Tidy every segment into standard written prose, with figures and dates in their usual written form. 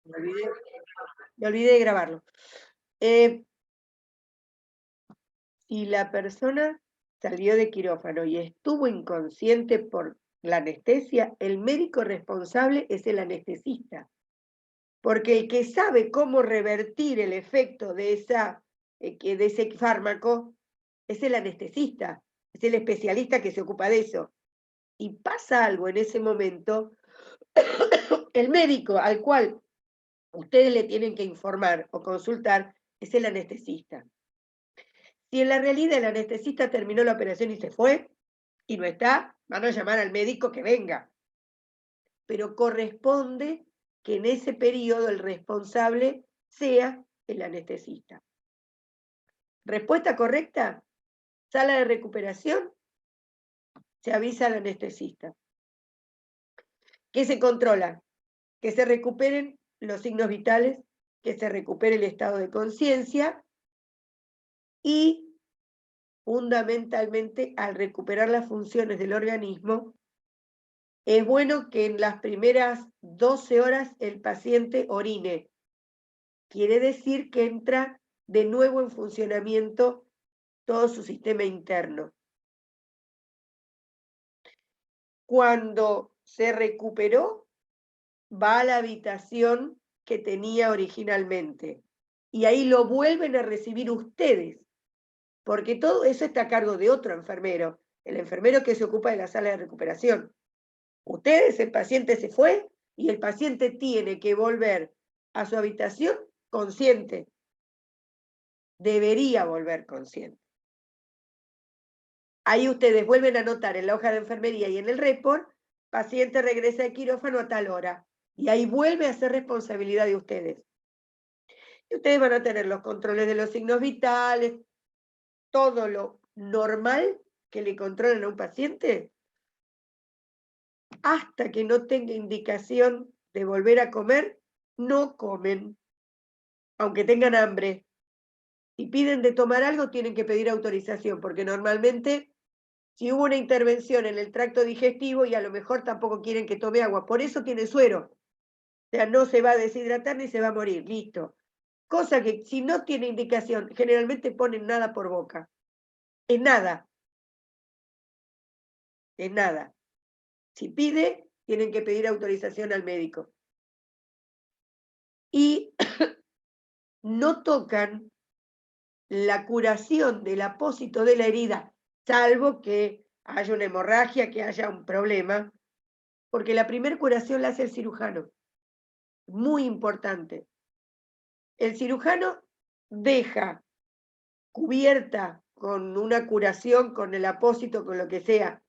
Me olvidé, me olvidé de grabarlo. Eh, si la persona salió de quirófano y estuvo inconsciente por la anestesia, el médico responsable es el anestesista, porque el que sabe cómo revertir el efecto de, de ese fármaco es el anestesista, es el especialista que se ocupa de eso. Y pasa algo en ese momento, el médico al cual ustedes le tienen que informar o consultar es el anestesista. Si en la realidad el anestesista terminó la operación y se fue, y no está, van a llamar al médico que venga. Pero corresponde que en ese periodo el responsable sea el anestesista. Respuesta correcta, sala de recuperación, se avisa al anestesista. ¿Qué se controla? Que se recuperen los signos vitales, que se recupere el estado de conciencia y fundamentalmente al recuperar las funciones del organismo, es bueno que en las primeras 12 horas el paciente orine. Quiere decir que entra de nuevo en funcionamiento todo su sistema interno. Cuando se recuperó, va a la habitación que tenía originalmente y ahí lo vuelven a recibir ustedes, porque todo eso está a cargo de otro enfermero, el enfermero que se ocupa de la sala de recuperación. Ustedes, el paciente se fue y el paciente tiene que volver a su habitación consciente. Debería volver consciente. Ahí ustedes vuelven a anotar en la hoja de enfermería y en el report, paciente regresa de quirófano a tal hora. Y ahí vuelve a ser responsabilidad de ustedes. Y ustedes van a tener los controles de los signos vitales, todo lo normal que le controlan a un paciente, hasta que no tenga indicación de volver a comer, no comen, aunque tengan hambre. Si piden de tomar algo, tienen que pedir autorización, porque normalmente si hubo una intervención en el tracto digestivo y a lo mejor tampoco quieren que tome agua, por eso tiene suero. O sea, no se va a deshidratar ni se va a morir, listo. Cosa que si no tiene indicación, generalmente ponen nada por boca. Es nada, es nada. Si pide, tienen que pedir autorización al médico. Y no tocan la curación del apósito de la herida, salvo que haya una hemorragia, que haya un problema, porque la primera curación la hace el cirujano. Muy importante. El cirujano deja cubierta con una curación, con el apósito, con lo que sea,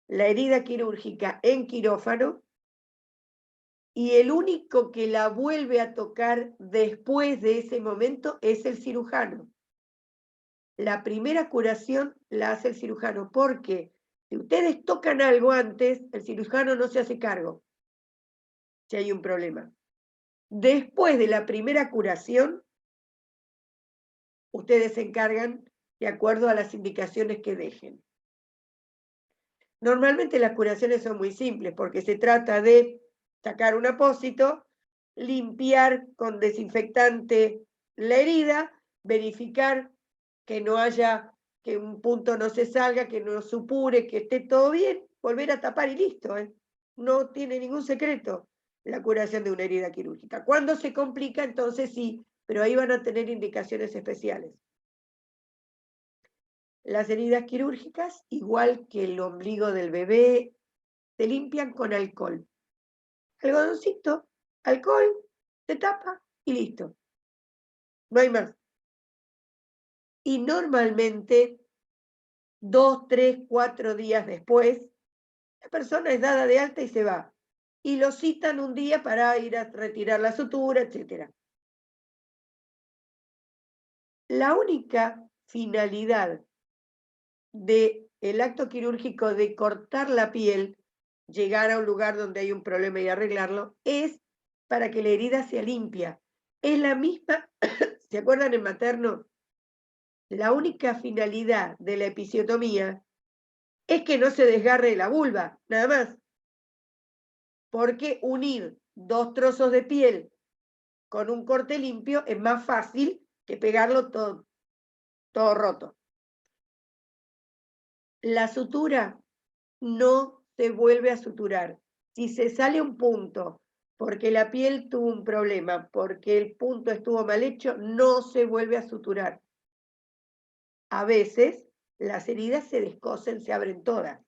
la herida quirúrgica en quirófano, y el único que la vuelve a tocar después de ese momento es el cirujano. La primera curación la hace el cirujano, porque si ustedes tocan algo antes, el cirujano no se hace cargo si hay un problema. Después de la primera curación, ustedes se encargan de acuerdo a las indicaciones que dejen. Normalmente las curaciones son muy simples porque se trata de sacar un apósito, limpiar con desinfectante la herida, verificar que no haya, que un punto no se salga, que no supure, que esté todo bien, volver a tapar y listo, ¿eh? No tiene ningún secreto la curación de una herida quirúrgica. Cuando se complica, entonces sí, pero ahí van a tener indicaciones especiales. Las heridas quirúrgicas, igual que el ombligo del bebé, se limpian con alcohol. Algodoncito, alcohol, se tapa y listo. No hay más. Y normalmente, 2, 3, 4 días después, la persona es dada de alta y se va. Y lo citan un día para ir a retirar la sutura, etc. La única finalidad del acto quirúrgico de cortar la piel, llegar a un lugar donde hay un problema y arreglarlo, es para que la herida sea limpia. Es la misma, ¿se acuerdan en materno? La única finalidad de la episiotomía es que no se desgarre la vulva, nada más. Porque unir dos trozos de piel con un corte limpio es más fácil que pegarlo todo roto. La sutura no se vuelve a suturar. Si se sale un punto porque la piel tuvo un problema, porque el punto estuvo mal hecho, no se vuelve a suturar. A veces las heridas se descosen, se abren todas.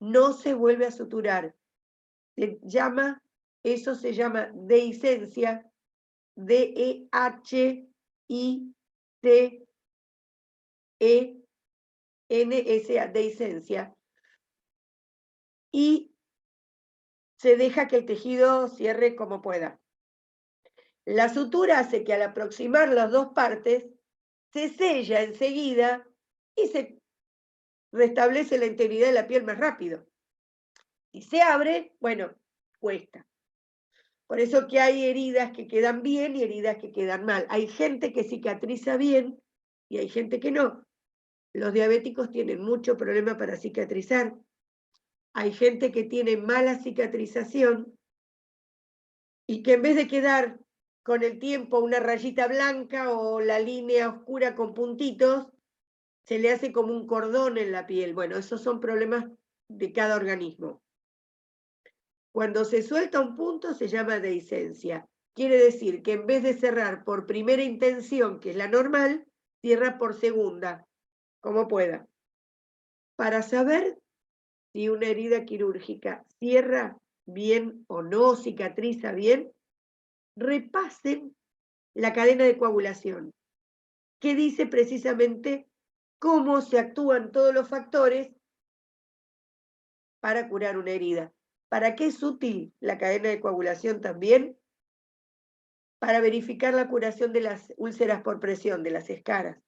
No se vuelve a suturar. Eso se llama dehiscencia, D-E-H-I-C-E-N-S-A, dehiscencia, y se deja que el tejido cierre como pueda. La sutura hace que al aproximar las dos partes, se sella enseguida y se restablece la integridad de la piel más rápido. Si se abre, bueno, cuesta. Por eso que hay heridas que quedan bien y heridas que quedan mal. Hay gente que cicatriza bien y hay gente que no. Los diabéticos tienen mucho problema para cicatrizar. Hay gente que tiene mala cicatrización y que en vez de quedar con el tiempo una rayita blanca o la línea oscura con puntitos, se le hace como un cordón en la piel. Bueno, esos son problemas de cada organismo. Cuando se suelta un punto se llama dehiscencia. Quiere decir que en vez de cerrar por primera intención, que es la normal, cierra por segunda, como pueda. Para saber si una herida quirúrgica cierra bien o no, cicatriza bien, repasen la cadena de coagulación, que dice precisamente cómo se actúan todos los factores para curar una herida. ¿Para qué es útil la cadena de coagulación también? Para verificar la curación de las úlceras por presión, de las escaras.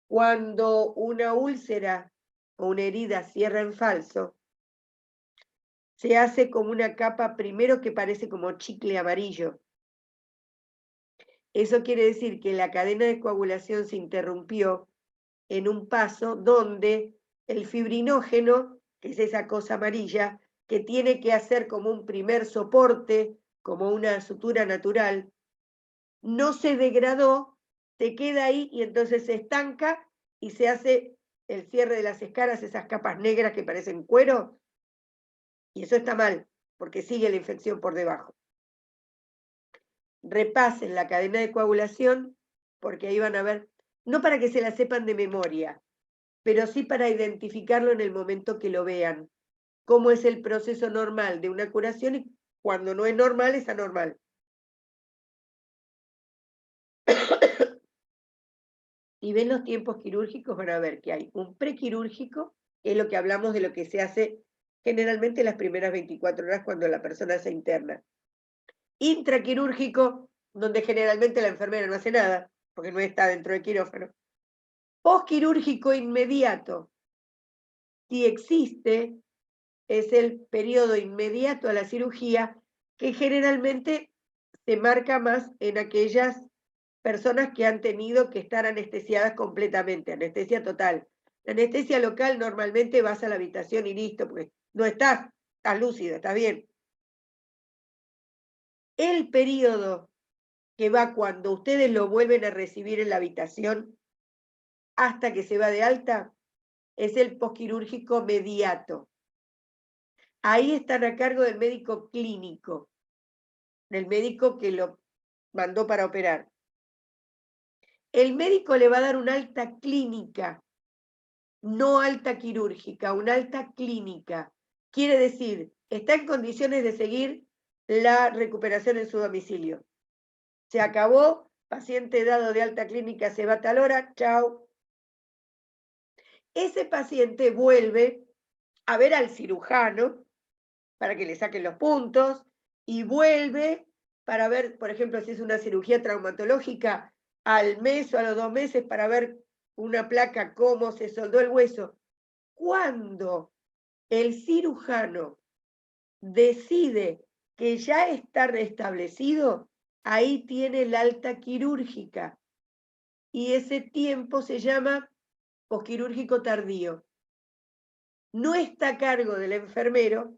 Cuando una úlcera o una herida cierra en falso, se hace como una capa primero que parece como chicle amarillo. Eso quiere decir que la cadena de coagulación se interrumpió en un paso donde el fibrinógeno, que es esa cosa amarilla, que tiene que hacer como un primer soporte, como una sutura natural, no se degradó, se queda ahí y entonces se estanca y se hace el cierre de las escaras, esas capas negras que parecen cuero, y eso está mal, porque sigue la infección por debajo. Repasen la cadena de coagulación, porque ahí van a ver, no para que se la sepan de memoria, pero sí para identificarlo en el momento que lo vean, cómo es el proceso normal de una curación y cuando no es normal, es anormal. Si ven los tiempos quirúrgicos, van a ver que hay un prequirúrgico, que es lo que hablamos de lo que se hace generalmente las primeras 24 horas cuando la persona se interna. Intraquirúrgico, donde generalmente la enfermera no hace nada, porque no está dentro del quirófano. Postquirúrgico inmediato, si existe, es el periodo inmediato a la cirugía, que generalmente se marca más en aquellas personas que han tenido que estar anestesiadas completamente, anestesia total. La anestesia local normalmente vas a la habitación y listo, porque no estás lúcida, está bien. El periodo que va cuando ustedes lo vuelven a recibir en la habitación hasta que se va de alta es el posquirúrgico mediato. Ahí están a cargo del médico clínico, del médico que lo mandó para operar. El médico le va a dar una alta clínica, no alta quirúrgica, una alta clínica. Quiere decir, está en condiciones de seguir la recuperación en su domicilio. Se acabó, paciente dado de alta clínica se va a tal hora, chao. Ese paciente vuelve a ver al cirujano para que le saquen los puntos y vuelve para ver, por ejemplo, si es una cirugía traumatológica, al mes o a los 2 meses para ver una placa, cómo se soldó el hueso. Cuando el cirujano decide que ya está restablecido, ahí tiene la alta quirúrgica y ese tiempo se llama posquirúrgico tardío. No está a cargo del enfermero,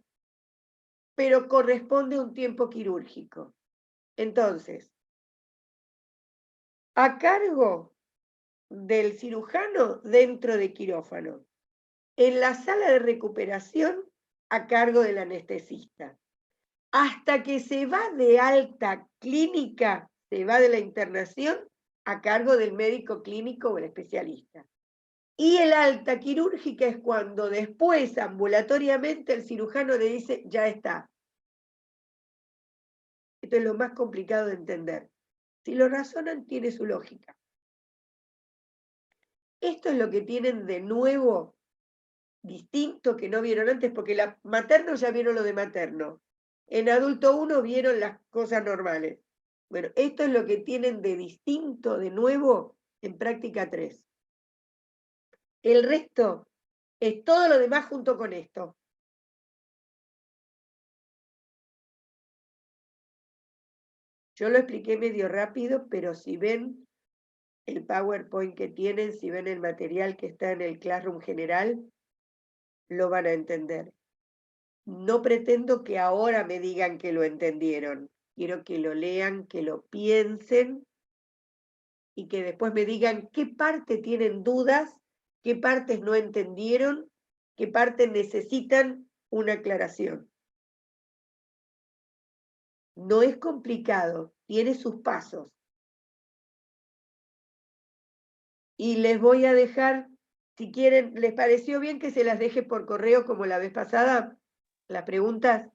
pero corresponde a un tiempo quirúrgico. Entonces, a cargo del cirujano dentro de quirófano. En la sala de recuperación, a cargo del anestesista. Hasta que se va de alta clínica, se va de la internación, a cargo del médico clínico o el especialista. Y el alta quirúrgica es cuando después, ambulatoriamente, el cirujano le dice, ya está. Esto es lo más complicado de entender. Si lo razonan, tiene su lógica. Esto es lo que tienen de nuevo, distinto, que no vieron antes, porque la materno ya vieron lo de materno. En adulto 1 vieron las cosas normales. Bueno, esto es lo que tienen de distinto, de nuevo, en práctica 3. El resto es todo lo demás junto con esto. Yo lo expliqué medio rápido, pero si ven el PowerPoint que tienen, si ven el material que está en el Classroom general, lo van a entender. No pretendo que ahora me digan que lo entendieron. Quiero que lo lean, que lo piensen y que después me digan qué parte tienen dudas, qué partes no entendieron, qué partes necesitan una aclaración. No es complicado, tiene sus pasos. Y les voy a dejar, si quieren, ¿les pareció bien que se las deje por correo como la vez pasada? ¿Las preguntas?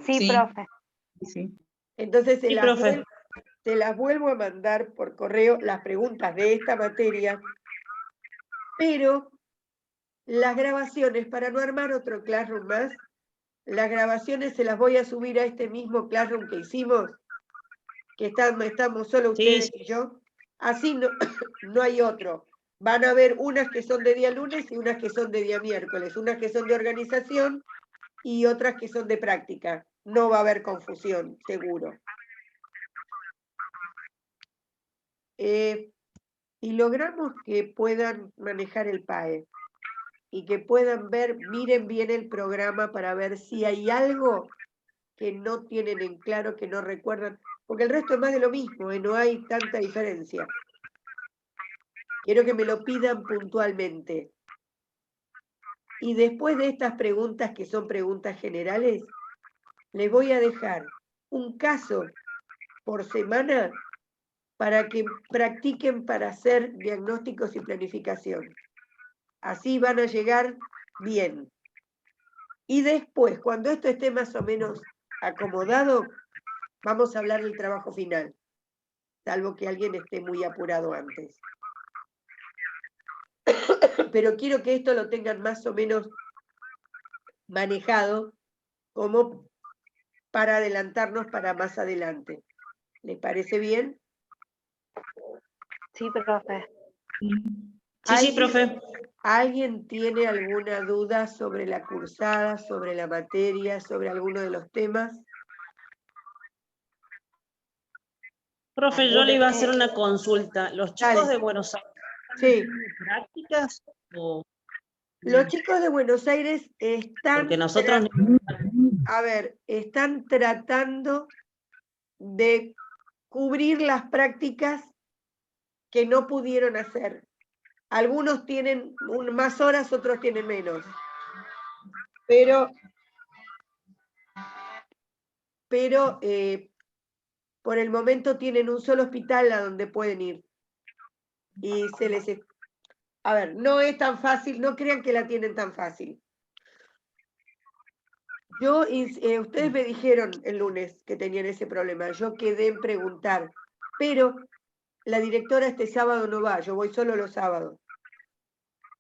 Sí, profe. Sí. Entonces Sí, profe. se las vuelvo a mandar por correo las preguntas de esta materia, pero las grabaciones, para no armar otro Classroom más, las grabaciones se las voy a subir a este mismo Classroom que hicimos, que estamos solo ustedes Sí. y yo, así no, no hay otro. Van a haber unas que son de día lunes y unas que son de día miércoles, unas que son de organización y otras que son de práctica. No va a haber confusión, seguro. Y logramos que puedan manejar el PAE y que puedan ver, miren bien el programa para ver si hay algo que no tienen en claro, que no recuerdan, porque el resto es más de lo mismo, no hay tanta diferencia. Quiero que me lo pidan puntualmente. Y después de estas preguntas, que son preguntas generales, les voy a dejar un caso por semana para que practiquen para hacer diagnósticos y planificación. Así van a llegar bien. Y después, cuando esto esté más o menos acomodado, vamos a hablar del trabajo final, salvo que alguien esté muy apurado antes. Pero quiero que esto lo tengan más o menos manejado como para adelantarnos para más adelante. ¿Les parece bien? Sí, profe. Sí, profe. ¿Alguien tiene alguna duda sobre la cursada, sobre la materia, sobre alguno de los temas? Profe, yo le iba a hacer una consulta. ¿Los chicos Dale. de Buenos Aires Sí. prácticas o...? Los chicos de Buenos Aires están, Porque nosotros... están tratando de cubrir las prácticas que no pudieron hacer. Algunos tienen más horas, otros tienen menos. Pero por el momento tienen un solo hospital a donde pueden ir. Y se les... A ver, no es tan fácil, no crean que la tienen tan fácil. Ustedes me dijeron el lunes que tenían ese problema, yo quedé en preguntar, pero la directora este sábado no va, yo voy solo los sábados.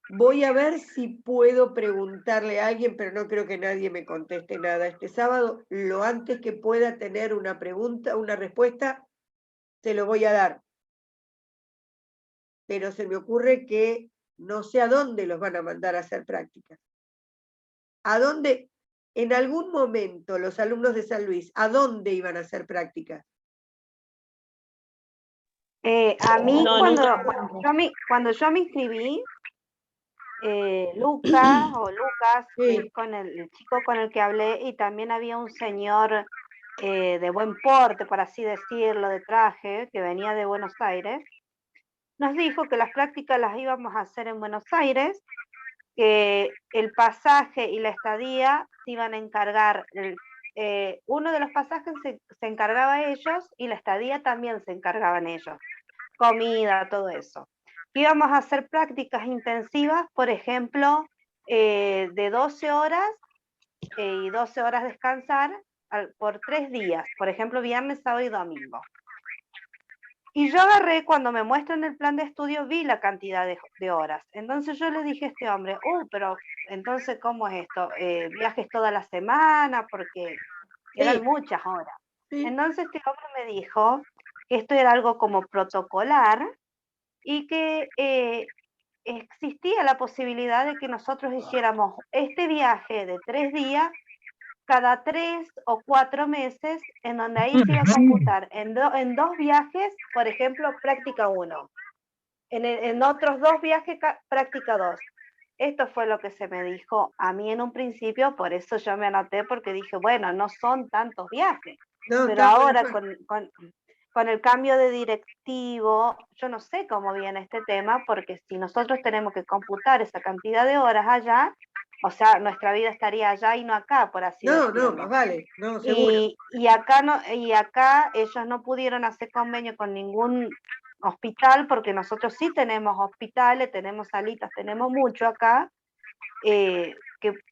Voy a ver si puedo preguntarle a alguien, pero no creo que nadie me conteste nada este sábado. Lo antes que pueda tener una pregunta, una respuesta, se lo voy a dar. Pero se me ocurre que no sé a dónde los van a mandar a hacer prácticas. ¿A dónde? En algún momento los alumnos de San Luis, ¿a dónde iban a hacer prácticas? A mí, cuando yo me inscribí, Lucas, Sí. que es con el chico con el que hablé, y también había un señor de buen porte, por así decirlo, de traje, que venía de Buenos Aires. Nos dijo que las prácticas las íbamos a hacer en Buenos Aires, que el pasaje y la estadía se iban a encargar, uno de los pasajes se encargaba ellos y la estadía también se encargaban ellos, comida, todo eso. Íbamos a hacer prácticas intensivas, por ejemplo, de 12 horas y 12 horas descansar por 3 días, por ejemplo, viernes, sábado y domingo. Y yo agarré, cuando me muestran el plan de estudio, vi la cantidad de horas. Entonces yo le dije a este hombre, pero entonces, ¿cómo es esto? ¿Viajes toda la semana? Porque eran Sí. muchas horas. Sí. Entonces este hombre me dijo que esto era algo como protocolar y que existía la posibilidad de que nosotros hiciéramos este viaje de 3 días cada 3 o 4 meses, en donde ahí se iba a computar en 2 viajes, por ejemplo, práctica 1. En otros 2 viajes, práctica 2. Esto fue lo que se me dijo a mí en un principio, por eso yo me anoté, porque dije, bueno, no son tantos viajes. No, Pero ahora con el cambio de directivo, yo no sé cómo viene este tema, porque si nosotros tenemos que computar esa cantidad de horas allá, o sea, nuestra vida estaría allá y no acá, por así decirlo. más vale, no, seguro. Y acá ellos no pudieron hacer convenio con ningún hospital, porque nosotros sí tenemos hospitales, tenemos salitas, tenemos mucho acá, que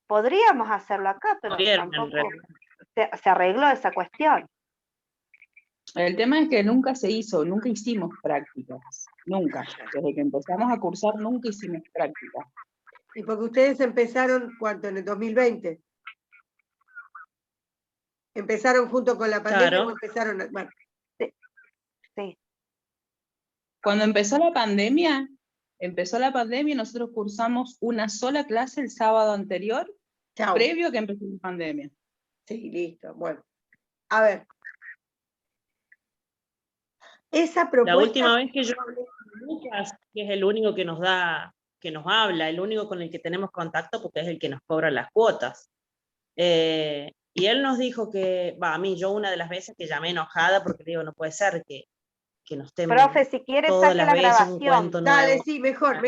podríamos hacerlo acá, pero tampoco se arregló esa cuestión. El tema es que nunca hicimos prácticas, nunca. Desde que empezamos a cursar nunca hicimos prácticas. Y porque ustedes empezaron, ¿cuánto? En el 2020. ¿Empezaron junto con la pandemia Claro. o empezaron? Bueno. Sí. Cuando empezó la pandemia y nosotros cursamos una sola clase el sábado anterior, Chao. previo a que empezó la pandemia. Sí, listo. Bueno, a ver. Esa propuesta... La última vez que yo hablé con Lucas, que es el único que nos habla, el único con el que tenemos contacto, porque es el que nos cobra las cuotas. Y él nos dijo que, yo una de las veces que llamé enojada, porque digo, no puede ser que nos estén Profe, si quiere todas saque las la veces grabación. un cuento nuevo. Dale, sí, mejor.